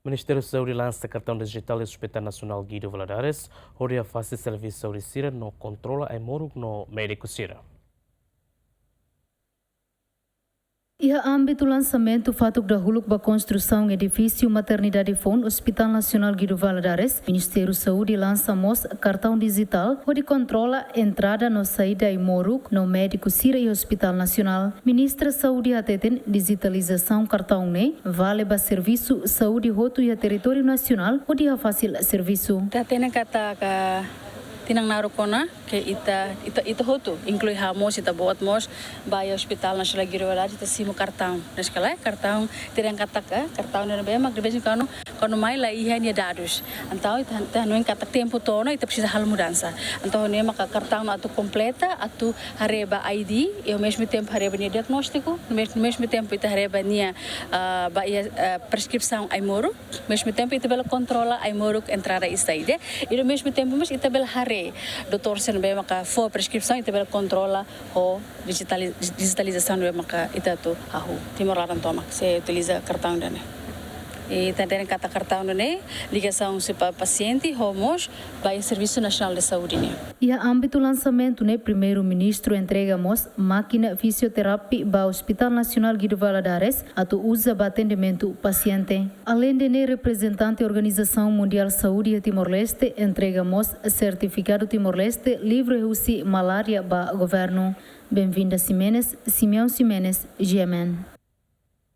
Ministério da Saúde lança cartão digital do Hospital Nacional Guido Valadares, onde a fase de serviço de saúde Sira não controla a moro no médico Sira. E a âmbito lançamento fato da huluk ba construção edifício maternidade fond Hospital Nacional Guido Valadares, Ministério da Saúde lança cartão digital onde controla entrada no saída e moruk no médico Sira e Hospital Nacional. Ministra da Saúde ateten digitalização cartão vale ba serviço saúde roto e a território nacional onde a fácil serviço. Tatena kata tinang narukona ke ita hotu inclui hamos ita buat mos by Hospital Nasional Guido Valadares ita simu kartão naskala kartão tinang kata kartão na bem mag debes kanu mai la ihan ya dados antau ita no kata tempo tono ita precisa hal mudança antau ne maka kartão atu completa atu hareba ID e ao mesmo tempo hareba nia diagnóstico no mesmo tempo ita hareba nia prescrição ai moro mesmo tempo ita bela controla ai moro entrada e saída e ao mesmo tempo mas ita bela doutor sen bem maka for prescrição ita bela controla o digitalização bem maka ita tu ahu timoraran toma se utiliza cartão dane e também kata cartão dane ligação se para paciente homos vai Serviço Nacional de Saúde. E a âmbito lançamento primeiro-ministro entregamos máquina fisioterapia para o Hospital Nacional Guido Valadares atu usa para atendimento paciente. Além de representante da Organização Mundial de Saúde de Timor-Leste entregamos certificado Timor-Leste livre de malária para governo. Bem-vinda Simeão Ximenes, GMN.